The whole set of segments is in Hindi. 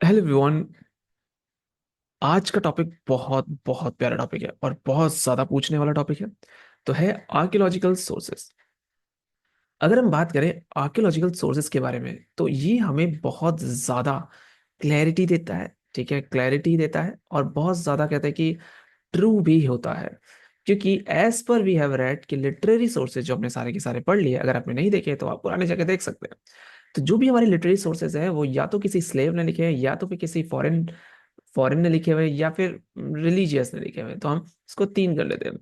Hello everyone. आज का टॉपिक बहुत बहुत प्यारा टॉपिक है और बहुत ज्यादा पूछने वाला टॉपिक है। तो है आर्कियोलॉजिकल सोर्सेस। अगर हम बात करें आर्कियोलॉजिकल सोर्सेस के बारे में तो ये हमें बहुत ज्यादा क्लैरिटी देता है। ठीक है, क्लैरिटी देता है और बहुत ज्यादा कहते हैं कि ट्रू भी होता है। क्योंकि as per we have read कि लिटरेरी सोर्सेज जो हमने सारे के सारे पढ़ लिए, अगर आपने नहीं देखे तो आप पुराने जगह देख सकते हैं। तो जो भी हमारे लिटरेरी सोर्सेज है वो या तो किसी स्लेव ने लिखे हैं या तो फिर किसी फॉरेन फॉरेन ने लिखे हुए हैं या फिर रिलीजियस ने लिखे हुए हैं। तो हम इसको तीन कर लेते हैं।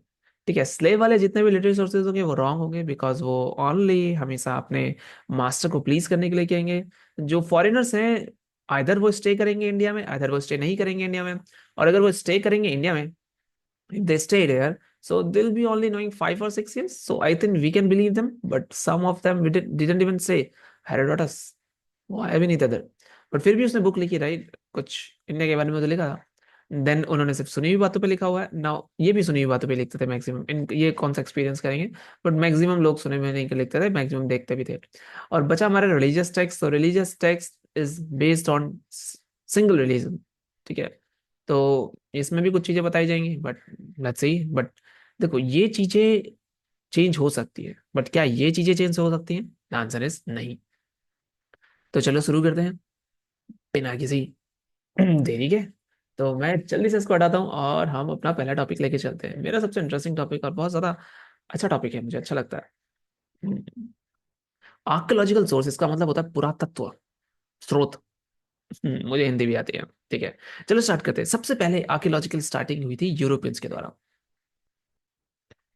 ठीक है, स्लेव वाले जितने भी लिटरेरी सोर्सेज होंगे वो रॉन्ग होंगे, बिकॉज वो ओनली हमेशा अपने मास्टर को प्लीज करने के लिए कहेंगे। जो फॉरेनर्स हैं, आइधर वो स्टे करेंगे इंडिया में, आइधर वो स्टे नहीं करेंगे इंडिया में। और अगर वो स्टे करेंगे इंडिया में, if they stayed here, so they'll be only knowing 5 or 6 years. So I think we can believe them, but some of them didn't even say Herodotus. वो आया भी नहीं था इधर, बट फिर भी उसने बुक लिखी, राइट? कुछ इंडिया के बारे में तो लिखा था। देन उन्होंने सिर्फ सुनी हुई बातों पे लिखा हुआ है ना। ये भी सुनी हुई बातों पे लिखते थे मैक्सिमम, इन ये कौन सा एक्सपीरियंस करेंगे। बट मैक्सिमम लोग सुने हुए नहीं के लिखते थे, मैक्सिमम देखते भी थे। और बचा हमारा रिलीजियस टेक्स्ट। तो religious text is based on single religion. ठीक है, तो इसमें भी कुछ चीजें बताई जाएंगी, बट लेट्स सी। बट देखो, ये चीजें चेंज हो सकती है, बट क्या ये चीजें चेंज हो सकती हैं? द आंसर इज नहीं। तो चलो शुरू करते हैं बिना किसी देरी के। तो मैं जल्दी से इसको हटाता हूँ और हम अपना पहला टॉपिक लेके चलते हैं। मेरा सबसे इंटरेस्टिंग टॉपिक और बहुत ज्यादा अच्छा टॉपिक है, मुझे अच्छा लगता है। आर्कियोलॉजिकल सोर्स, इसका मतलब होता है पुरातत्व स्रोत। मुझे हिंदी भी आती है। ठीक है, चलो स्टार्ट करते हैं। सबसे पहले आर्कियोलॉजिकल स्टार्टिंग हुई थी यूरोपियंस के द्वारा।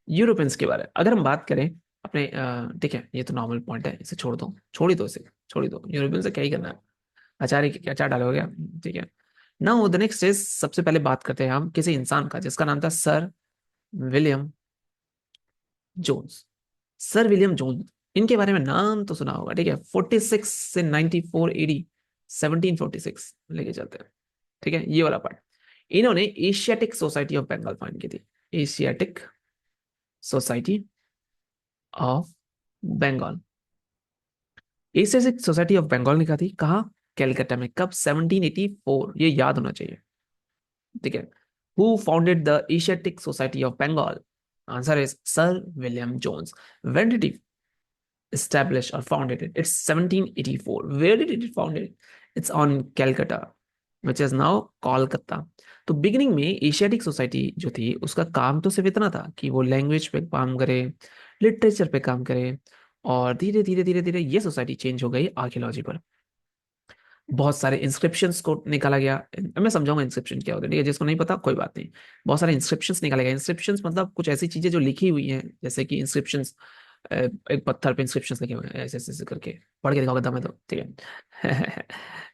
यूरोपियंस के बारे में अगर हम बात करें अपने ठीक है, ये तो नॉर्मल पॉइंट है, इसे छोड़ दो, छोड़ ही दो इसे, छोड़ ही दो। यूरोपियन से क्या ही करना है, अचार ही क्या अचार डालोगे आप? ठीक है। नाउ द नेक्स्ट इज, सबसे पहले बात करते हैं हम किसी इंसान का जिसका नाम था sir William Jones. Sir William Jones, इनके बारे में नाम तो सुना होगा। ठीक है, 46 से 94 एडी, 1746 लेके चलते हैं। ठीक है, ये वाला पार्ट। इन्होंने Asiatic Society of Bengal find की थी। Asiatic Society of Bengal. Asiatic Society of Bengal ने कहा थी कहाँ? कैलकाटा में। कब? 1784, ये याद होना चाहिए। ठीक है, who founded the Asiatic Society of Bengal? Answer is sir William Jones. When did he establish or founded it? It's 1784. Where did it founded? It's on Calcutta, which is now Kolkata. तो बिगिनिंग में एशियाटिक सोसाइटी जो थी उसका काम तो सिर्फ इतना था कि वो लैंग्वेज पे काम करे, लिटरेचर पे काम करे। और धीरे धीरे धीरे धीरे ये सोसाइटी चेंज हो गई आर्कियोलॉजी पर। बहुत सारे इंस्क्रिप्शंस को निकाला गया। मैं समझाऊंगा इंस्क्रिप्शन क्या होता है, ठीक है? जिसको नहीं पता कोई बात नहीं। बहुत सारे इंस्क्रिप्शंस निकाले गए। इंस्क्रिप्शंस मतलब कुछ ऐसी चीजें जो लिखी हुई हैं, जैसे कि इंस्क्रिप्शंस, एक पत्थर पे इंस्क्रिप्शंस लिखे हुए हैं ऐसे ऐसे ऐसे करके। पढ़ के दिखाओगे दम है तो, ठीक है।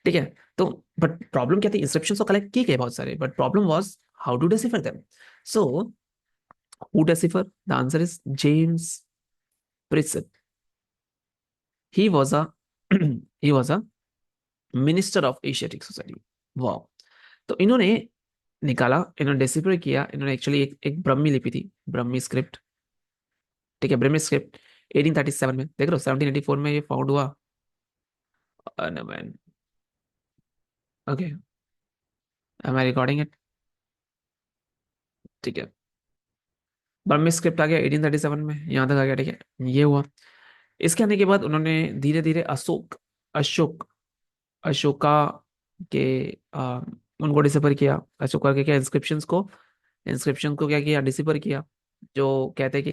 ठीक है। तो बट प्रॉब्लम क्या थी? इंस्क्रिप्शंस तो कलेक्ट किए गए बहुत सारे, but problem was how to decipher them. So who decipher? The answer is James Prinsep. He was a he was a minister of Asiatic Society. वाह। तो इन्होंने निकाला, इन्होंने डिसिफर किया। इन्होंने एक्चुअली एक ब्रह्मी लिपि थी, ब्रह्मी स्क्रिप्ट। ठीक है, ब्रह्मी स्क्रिप्ट 1837 में, देख लो 1784 में ये फाउंड हुआ। No man. Okay, am I recording it? ठीक है, ब्रह्मी स्क्रिप्ट आ गया 1837 में, यहाँ तक आ गया। ठीक है, ये हुआ। इसके आने के बाद उन्होंने धीरे धीरे अशोक अशोका के आ, उनको डिसिफर किया। अशोका के क्या इंस्क्रिप्शन को क्या किया? डिसिफर किया। जो कहते हैं कि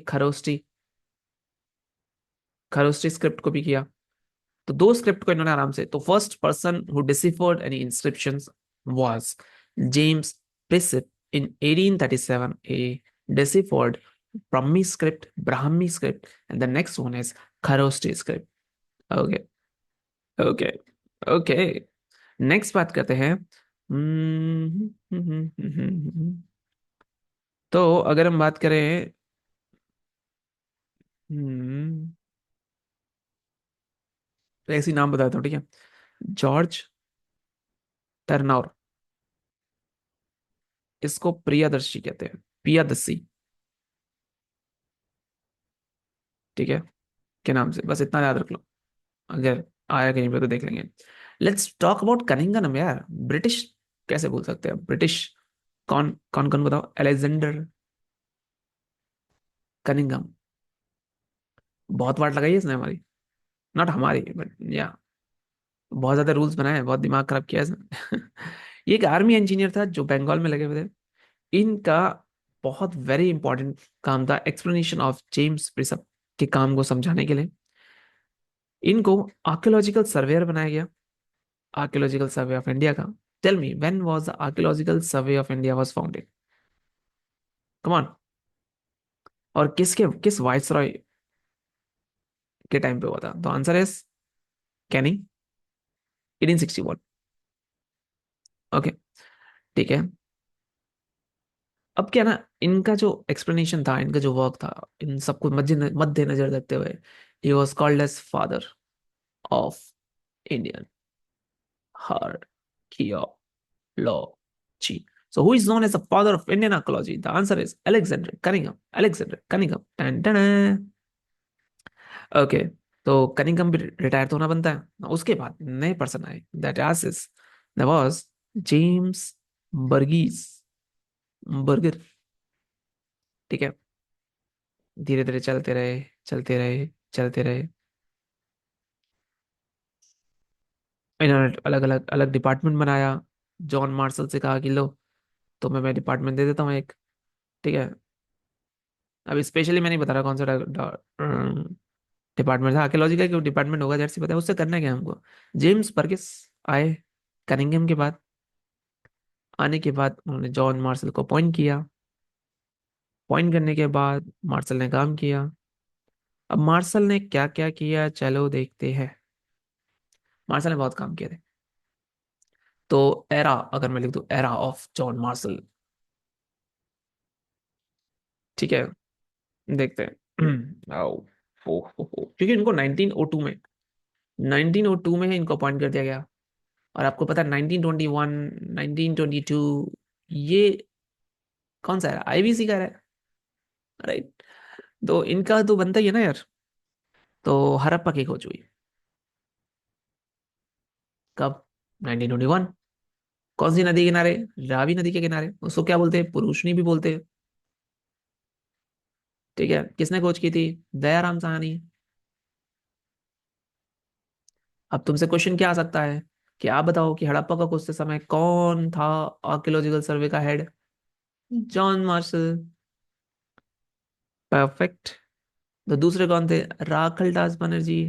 खरोष्टी स्क्रिप्ट को भी किया। तो दो स्क्रिप्ट को इन्होंने आराम से। तो first person who deciphered any inscriptions was James Prinsep in 1837। A deciphered Brahmi script, and the next one is Kharoshti script. Okay, okay, okay. Next बात करते हैं। तो अगर हम बात करें, हम्म, तो ऐसी नाम बताता हूँ, ठीक है? जॉर्ज टर्नौर, इसको प्रियदर्शी कहते हैं, प्रियदर्शी। ठीक है, के नाम से, बस इतना याद रख लो। अगर आया कहीं पे तो देख लेंगे। लेट्स टॉक अबाउट कनिंगम यार। ब्रिटिश कैसे बोल सकते हैं ब्रिटिश? कौन कौन कौन बताओ? Alexander Cunningham. बहुत वाट लगाई है इसने हमारी, नॉट हमारी बट या, बहुत ज्यादा रूल्स बनाए हैं, बहुत दिमाग खराब किया है इसने। ये एक आर्मी इंजीनियर था जो बंगाल में लगे हुए थे। इनका बहुत वेरी इंपॉर्टेंट काम था एक्सप्लेनेशन ऑफ जेम्स प्रिसप के काम को समझाने के लिए। इनको आर्कियोलॉजिकल सर्वेयर बनाया गया, आर्कियोलॉजिकल सर्वे ऑफ इंडिया का। Tell me when was the archaeological survey of India was founded? Come on. और किस वाइसरॉय के टाइम पे हुआ था? तो आंसर इज कैनिंग, 1861। ओके, ठीक है। अब क्या ना, इनका जो एक्सप्लेनेशन था, इनका जो वर्क था, इन सबको मध्य नजर रखते हुए, he was called as father of Indian archaeology. So who is known as the father of Indian archaeology? The answer is Alexander Cunningham. Alexander Cunningham. Dun, dun, dun. Okay, तो कनिंगम भी रिटायर तो होना बनता है। उसके बाद नए पर्सन आए, that is that was James Burgess, burger. ठीक है, धीरे धीरे चलते रहे, चलते रहे, चलते रहे। इन्होंने अलग अलग अलग डिपार्टमेंट बनाया। जॉन मार्शल से कहा कि लो, तुम्हें मैं डिपार्टमेंट दे देता हूँ एक। ठीक है, अब स्पेशली मैं नहीं बता रहा कौन सा डिपार्टमेंट था, आर्कियोलॉजी का क्यों डिपार्टमेंट होगा, जैसे पता है उससे करना क्या है हमको। जेम्स बर्गिस आए कनिंगम के बाद। आने के बाद उन्होंने जॉन मार्शल को अपॉइंट किया। अपॉइंट करने के बाद मार्शल ने काम किया। अब मार्शल ने क्या क्या किया, चलो देखते हैं। मार्शल ने बहुत काम किए थे। तो एरा, अगर मैं लिख दूं एरा ऑफ जॉन मार्शल, ठीक है, देखते हैं। आओ, क्योंकि इनको 1902 में, 1902 में ही इनको अपॉइंट कर दिया गया। और आपको पता है 1921, 1922, ये कौन सा है? आईबीसी का है, राइट? तो इनका तो बनता ही है ना यार। तो हड़प्पा की खोज हुई कब? 1921। कौन सी नदी के किनारे? रावी नदी के किनारे। उसको क्या बोलते हैं? पुरुषनी भी बोलते हैं। ठीक है, किसने खोज की थी? दयाराम साहनी। अब तुमसे क्वेश्चन क्या आ सकता है कि आप बताओ कि हड़प्पा का खोजते समय कौन था आर्कियोलॉजिकल सर्वे का हेड? John Marshall. परफेक्ट। तो दूसरे कौन थे? राखल दास बनर्जी।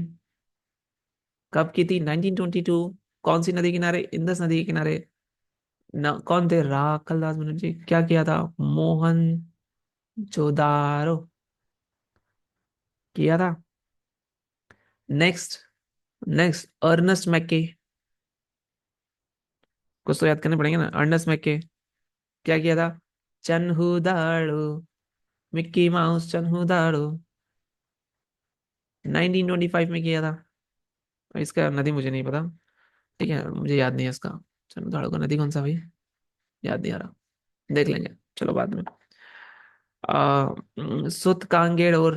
कब की थी? 1922। कौन सी नदी किनारे? इंदस नदी के किनारे। ना, कौन थे? राखल दास बनर्जी। क्या किया था? मोहन जोदारो किया था। नेक्स्ट, नेक्स्ट अर्नेस्ट मैके। कुछ तो याद करने पड़ेंगे ना। अर्नेस्ट मैके क्या किया था? चन्हुदाड़ो, मिक्की माउस चन्हुदाड़ो, 1925 में किया था। इसका नदी मुझे नहीं पता। ठीक है, मुझे याद नहीं है इसका। चन्हुदाड़ो का नदी कौन सा भाई? याद नहीं आ रहा, देख लेंगे, चलो बाद में। सुत कांगेड़ और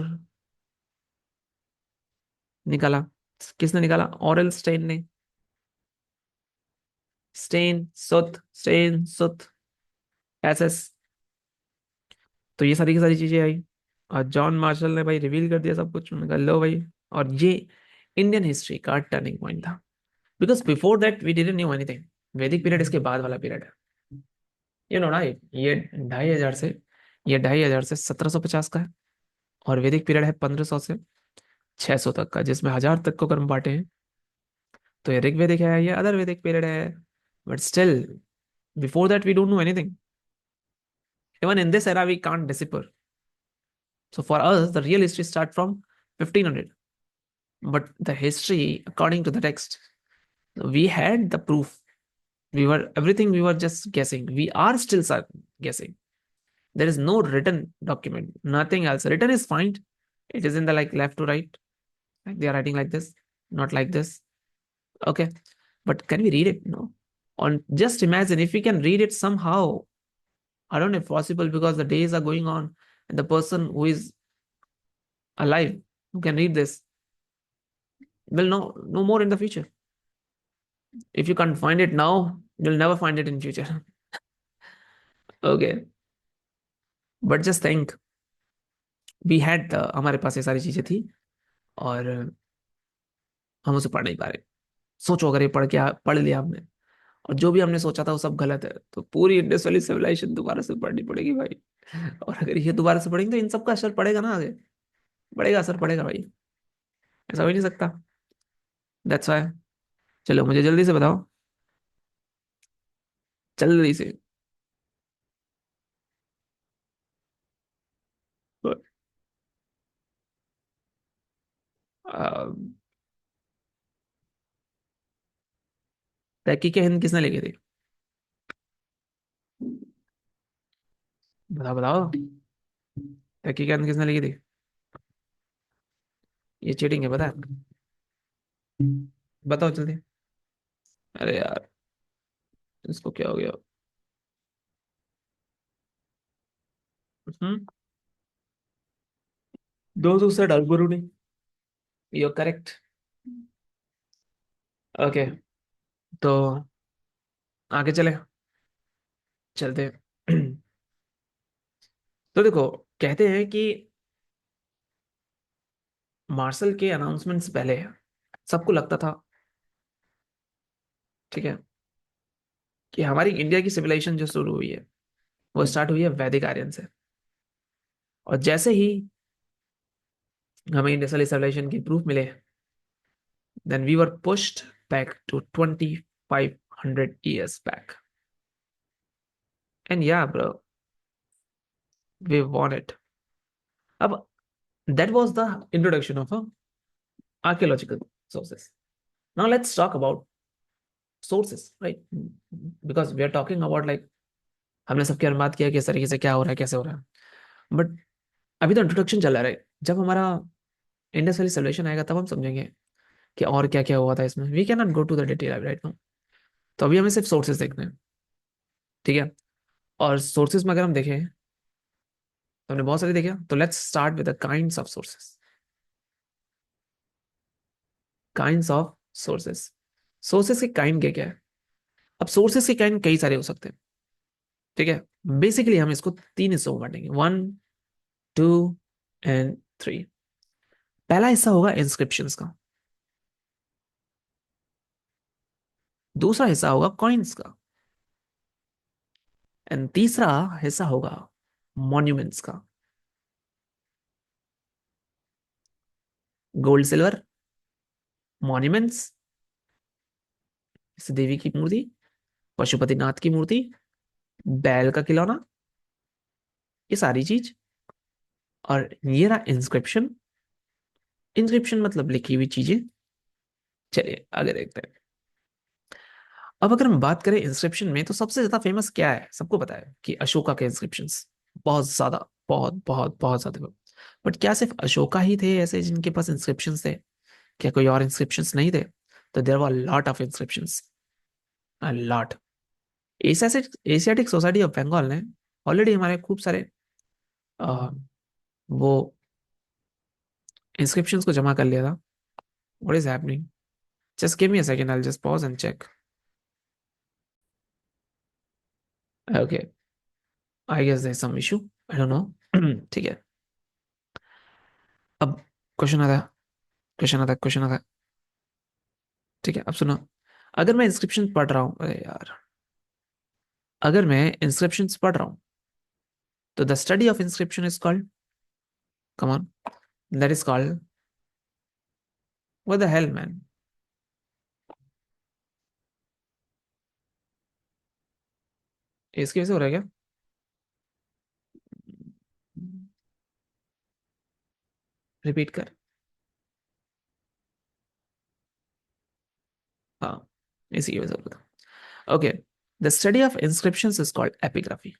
निकाला, किसने निकाला? ऑरल स्टेन ने। स्टेन सुत, स्टेन सुत, एसएस। तो ये सारी की सारी चीजें आई। और जॉन मार्शल ने भाई रिवील कर दिया सब कुछ। उन्होंने कहा लो भाई। और ये इंडियन हिस्ट्री का टर्निंग पॉइंट था, because before that we didn't knew anything. Vedic period इसके बाद वाला पीरियड है। ये नो ना, ये 2500 से, ये 2500 से 1750 का है। और वैदिक पीरियड है 1500 से 600 तक का, जिसमें 1000 तक को कर्म बांटे हैं। तो ये ऋग वैदिक है, ये अदर वैदिक पीरियड है। But still, before that we don't know anything. Even in this era we can't decipher. So for us, the real history start from 1500. But the history, according to the text, we had the proof. We were everything. We were just guessing. We are still guessing. There is no written document. Nothing else. Written is fine. It is in the like left to right. Like they are writing like this, not like this. Okay. But can we read it? No. On just imagine if we can read it somehow. I don't know if possible because the days are going on and the person who is alive who can read this will know no more in the future. If you can't find it now, you'll never find it in future. Okay, but just think, we had हमारे पास ये सारी चीजें थी, और हम उसे पढ़ नहीं पा रहे। सोचो अगर ये पढ़ लिया हमने, और जो भी हमने सोचा था वो सब गलत है, तो पूरी इंडस वैली सिविलाइजेशन दोबारा से पढ़नी पड़ेगी भाई। और अगर ये दोबारा से पढ़ेंगे तो इन सब का असर पड़ेगा ना आगे, पड़ेगा, असर पड़ेगा भाई, ऐसा हो ही नहीं सकता। That's why. चलो मुझे जल्दी से बताओ, जल्दी से। तहकीक हिंद किसने लिखी थी? बताओ बताओ, तहकीक हिंद किसने लिखी थी? ये चीटिंग है, पता है? बताओ जल्दी। अरे यार, इसको क्या हो गया? हम्म। दो दूसरा डाल गुरु ने। You correct. ओके, तो आगे चले, चलते हैं। तो देखो, कहते हैं कि मार्शल के अनाउंसमेंट से पहले सबको लगता था, ठीक है, कि हमारी इंडिया की सिविलाइजेशन जो शुरू हुई है वो स्टार्ट हुई है वैदिक आर्यन से। और जैसे ही हमें इंडस वैली सिविलाइजेशन के प्रूफ मिले, then we were pushed back to 2500 years back, and या ब्रो, वी वॉन इट। अब that was the introduction of archaeological sources. Now let's talk about sources, right? Because we are talking about like, हमने सबके बारे में बात किया कि इस तरीके से क्या हो रहा है, कैसे हो रहा है, बट अभी तो इंट्रोडक्शन चल रहा है। जब हमारा इंडस वैली सिविलाइजेशन आएगा तब हम समझेंगे कि और क्या क्या हुआ था इसमें। We can not go to the detail right now. तो अभी हमें सिर्फ सोर्सेज देखने हैं, ठीक है? और सोर्सेज में अगर हम देखें तो हमने बहुत सारे देखे, तो let's start with the kinds of sources. Kinds of sources, sources के काइंड क्या क्या है? अब सोर्सेज के काइंड कई सारे हो सकते हैं, ठीक है? बेसिकली हम इसको तीन हिस्सों में बांटेंगे, 1, 2 एंड 3। पहला हिस्सा होगा इंस्क्रिप्शंस का, दूसरा हिस्सा होगा कॉइन्स का, एंड तीसरा हिस्सा होगा मॉन्यूमेंट्स का। गोल्ड सिल्वर, मॉन्यूमेंट्स, जैसे देवी की मूर्ति, पशुपतिनाथ की मूर्ति, बैल का खिलौना, ये सारी चीज। और ये रहा इंस्क्रिप्शन। इंस्क्रिप्शन मतलब लिखी हुई चीजें। चलिए आगे देखते हैं। अब अगर हम बात करें इंस्क्रिप्शन में, तो सबसे ज्यादा फेमस क्या है? सबको पता है कि अशोका के इंस्क्रिप्शन, बहुत ज्यादा, बहुत बहुत बहुत ज्यादा। बट क्या सिर्फ अशोका ही थे ऐसे जिनके पास इंस्क्रिप्शन थे? क्या कोई और इंस्क्रिप्शन नहीं थे? तो there were lot of inscription, lot. Asiatic Society of Bengal ने ऑलरेडी हमारे खूब सारे अ, वो इंस्क्रिप्शंस को जमा कर लिया था। What is happening? Just give me a second, I will just pause and check. Okay, I guess there is some issue, I don't know. ठीक है, अब क्वेश्चन आता है, क्वेश्चन आता है। ठीक है, अब सुनो। अगर मैं इंस्क्रिप्शन पढ़ रहा हूँ, अरे यार, अगर मैं इंस्क्रिप्शन पढ़ रहा हूँ, तो the study of inscription is called, come on, that is called, what the hell man? इसकी वजह से हो रहा है क्या? रिपीट कर। हाँ, इसी की वजह से हो रहा था। Okay, the study of inscription is called epigraphy.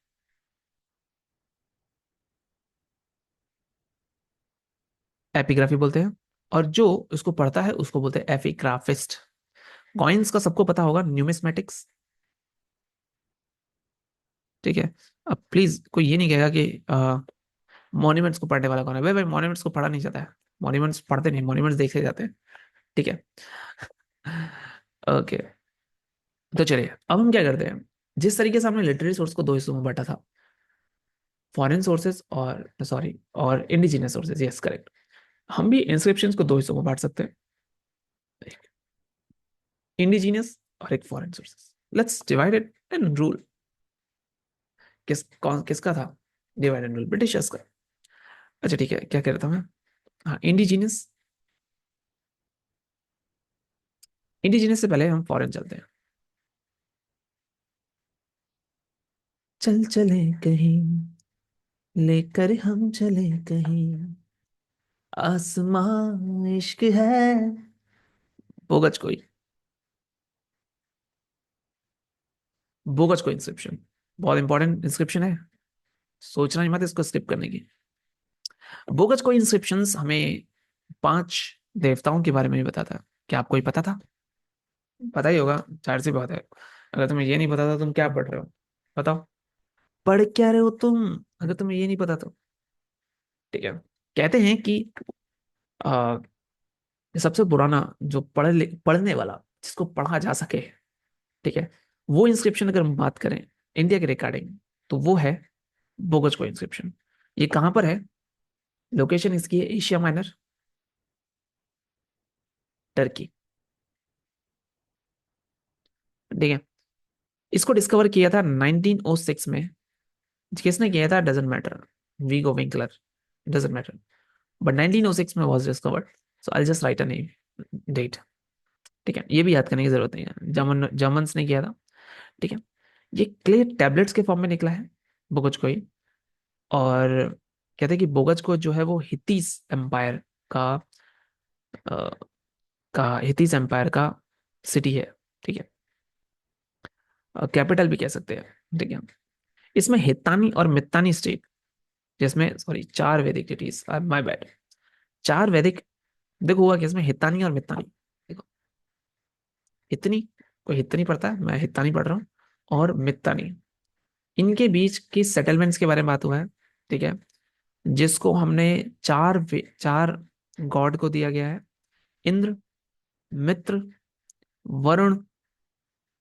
Epigraphy बोलते हैं, और जो उसको पढ़ता है उसको बोलते हैं एपिग्राफिस्ट। कॉइन्स का सबको पता होगा, न्यूमिस्मेटिक्स, ठीक है? अब प्लीज कोई ये नहीं कहेगा कि मॉन्यूमेंट्स को पढ़ने वाला कौन है। भाई भाई, मॉन्यूमेंट्स को पढ़ा नहीं जाता है, मॉन्यूमेंट्स पढ़ते नहीं, मॉन्यूमेंट्स देखे जाते हैं, ठीक है? ओके, तो चलिए अब हम क्या करते हैं, जिस तरीके से हमने लिटरेरी सोर्स को दो हिस्सों में बांटा था, फॉरेन सोर्सेज और सॉरी और इंडिजिनियस सोर्सेज, यस करेक्ट, हम भी इंस्क्रिप्शंस को दो हिस्सों में बांट सकते हैं, एक इंडिजिनियस और एक foreign sources. Let's divide it and rule. किसका था डिवाइड एंड रूल? ब्रिटिशर्स का। अच्छा ठीक है, क्या कह रहा था मैं? हाँ, इंडिजिनियस। इंडिजिनियस से पहले हम फॉरेन चलते हैं। चल चले कहीं, लेकर हम चले कहीं, आसमां इश्क है, बोगज कोई, बोगज कोई इंस्क्रिप्शन, बहुत इंपॉर्टेंट इंस्क्रिप्शन है, सोचना ही मत इसको स्किप करने की। बोगज कोई इंस्क्रिप्शंस हमें 5 देवताओं के बारे में भी बताता है। क्या आपको ही पता था? पता ही होगा, जाहिर सी बात है। अगर तुम्हें ये नहीं पता था तुम क्या पढ़ रहे हो? बताओ, पढ़ क्या रहे हो तुम अगर तुम्हें ये नहीं पता तो? ठीक है, कहते हैं कि आ, सबसे पुराना जो पढ़ने वाला, जिसको पढ़ा जा सके, ठीक है, वो इंस्क्रिप्शन अगर हम बात करें इंडिया के रिगार्डिंग, तो वो है बोगज कोई इंस्क्रिप्शन। ये कहाँ पर है? लोकेशन इसकी है एशिया माइनर, टर्की। ठीक है, इसको डिस्कवर किया था 1906 में। किसने किया था doesn't matter, Hugo Winckler, doesn't matter, but 1906 में was discovered. So I just write a name, date. ठीक है, ये भी याद करने की जरूरत नहीं है, जर्मन्स ने किया था। ठीक है, ये क्ले टैबलेट्स के फॉर्म में निकला है, बोगज कोई। और कहते हैं कि बोगज को जो है वो हितीस एम्पायर का अ, हितीस एम्पायर का सिटी है। ठीक है, कैपिटल भी कह सकते हैं। ठीक है, इसमें हितानी और मित्तानी स्टेट, जिसमें सॉरी 4 वैदिक सिटीज, माय बैड, 4 वैदिक। देखो हुआ कि इसमें हितानी और मित्तानी, देखो, हितनी, कोई हितनी पढ़ता है, मैं हितानी पढ़ रहा हूँ, और मित्तानी, इनके बीच की सेटलमेंट्स के बारे में बात हुआ है। ठीक है, जिसको हमने 4 गॉड को दिया गया है, इंद्र, मित्र, वरुण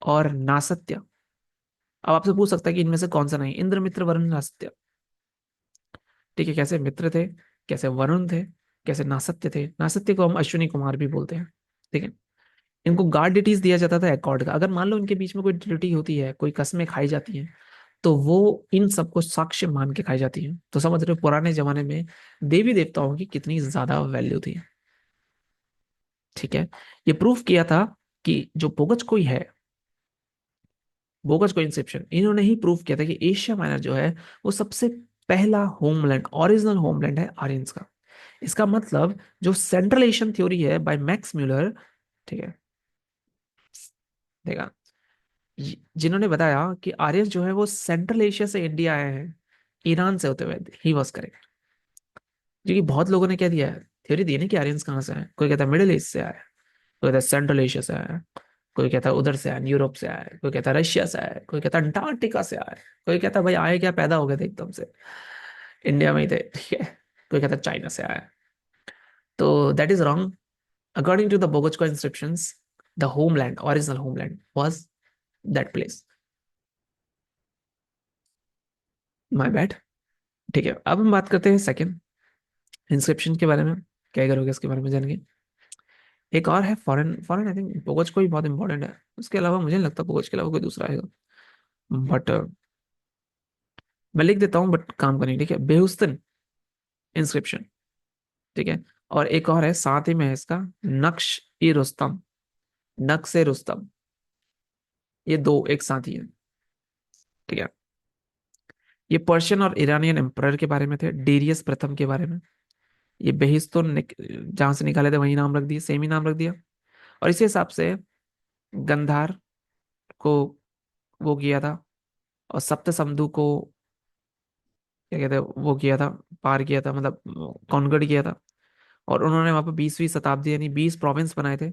और नासत्य। अब आपसे पूछ सकता है कि इनमें से कौन सा नहीं, इंद्र, मित्र, वरुण, नासत्य। ठीक है, कैसे मित्र थे, कैसे वरुण थे, कैसे नासत्य थे। नासत्य को हम अश्विनी कुमार भी बोलते हैं। ठीक है, इनको गार्ड डिटीज दिया जाता था एकॉर्ड का। अगर मान लो इनके बीच में कोई डिटी होती है, कोई कस्में खाई जाती हैं, तो वो इन सबको साक्ष्य मान के खाई जाती है। तो समझ रहे हो पुराने जमाने में देवी देवताओं की कितनी ज्यादा वैल्यू थी। ठीक है, ये प्रूफ किया था कि जो बोगज कोई है, बोगस को इंसेप्शन इन्होंने ही प्रूव किया था कि एशिया माइनर जो है वो सबसे पहला होमलैंड, ओरिजिनल होमलैंड है आर्यंस का। इसका मतलब जो सेंट्रल एशियन थ्योरी है बाय मैक्स म्यूलर, ठीक है, देखा, जिन्होंने बताया कि आर्यंस जो है वो सेंट्रल एशिया से इंडिया आए हैं, ईरान से होते हुए, ही वॉज करेक्ट। क्योंकि बहुत लोगों ने क्या दिया है, थ्योरी दी है ना कि आर्यंस कहाँ से आए। कोई कहता है मिडिल ईस्ट से आया है, कोई कहता है सेंट्रल एशिया से आया है, कोई कहता है उधर से आया, यूरोप से आया है, कोई कहता है रशिया से आया है, कोई कहता है अंटार्कटिका से आया है, कोई कहता है भाई आए क्या, पैदा हो गए थे एकदम से, इंडिया में ही थे। ठीक है, कोई कहता है चाइना से आया है। तो that is wrong. According to the Boghazkoy inscriptions, the homeland, original homeland was that place. My bad. ठीक है, अब हम बात करते हैं सेकंड इंस्क्रिप्शन के बारे में। क्या करोगे इसके बारे में जान के? एक और है फॉरेन, फॉरेन आई थिंक बोगोच को ही बहुत इंपॉर्टेंट है, उसके अलावा मुझे नहीं लगता बोगोच के अलावा कोई दूसरा आएगा। बट मैं लिख देता हूँ, बट काम करनी, ठीक है, बेहुस्तन इंस्क्रिप्शन। ठीक है, और एक और है साथ ही में है इसका, नक्श ई रुस्तम, नक्श ए रुस्तम। ये दो एक साथ ही है। ठीक है, ये पर्शियन और ईरानियन एम्परर के बारे में थे, डेरियस प्रथम के बारे में। ये बेहिस्तून जहां से निकाले थे वही नाम रख दिया, सेम ही नाम रख दिया। और इसी हिसाब से गंधार को वो किया था, और सप्त सिंधु को क्या कहते हैं वो किया था, पार किया था, मतलब कॉन्कर्ड किया था। और उन्होंने वहां पर 20वीं शताब्दी यानी 20 प्रोविंस बनाए थे।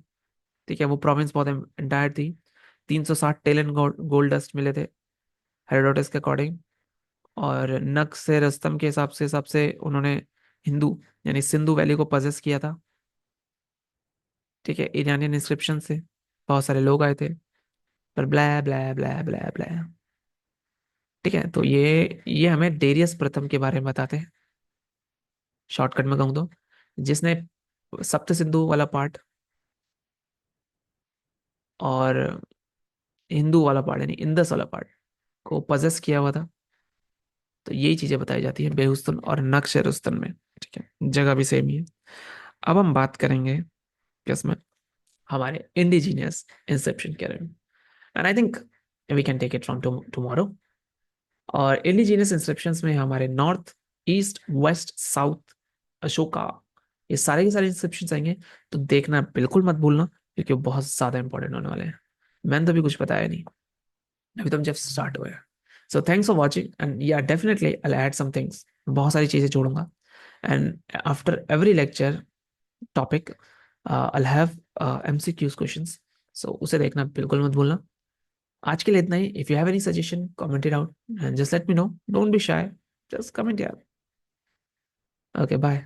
ठीक है, वो प्रोविंस बहुत एंटायर थी। 360 टेलन गोल्ड डस्ट मिले थे हेरोडोटस के अकॉर्डिंग। और नक्श से रस्तम के हिसाब से उन्होंने हिंदू यानी सिंधु वैली को पजेस किया था। ठीक है, ईरानियन इंस्क्रिप्शन से बहुत सारे लोग आए थे, पर ब्लै ब्लै ब्लै ब्लै ब्लै। ठीक है, तो ये हमें डेरियस प्रथम के बारे में बताते हैं। शॉर्टकट में कहूँ तो जिसने सप्त सिंधु वाला पार्ट और हिंदू वाला पार्ट यानी इंदस वाला पार्ट को पजेस किया हुआ था। तो यही चीजें बताई जाती है बेहुस्तन और नक्शरुस्तन में। ठीक है, जगह भी सेम ही है। अब हम बात करेंगे किसमें, हमारे इंडिजीनियस इंसेप्शन के बारे में। And I think we can take it from tomorrow. और इंडिजीनियस इंस्क्रिप्शंस में हमारे north, east, west, south, Ashoka, ये सारे के सारे इंस्क्रिप्शंस आएंगे। तो देखना बिल्कुल मत भूलना, क्योंकि वो बहुत ज्यादा इंपॉर्टेंट होने वाले हैं। मैंने तो अभी कुछ बताया नहीं, अभी तो हम जब स्टार्ट हुए हैं। So thanks for watching and या definitely I add some things, बहुत सारी चीजें जोड़ूंगा। And after every lecture topic I have MCQs questions, सो उसे देखना बिल्कुल मत भूलना। आज के लिए इतना ही। If you have any suggestion comment it out and just let me know, don't be shy, just comment यार। Okay bye.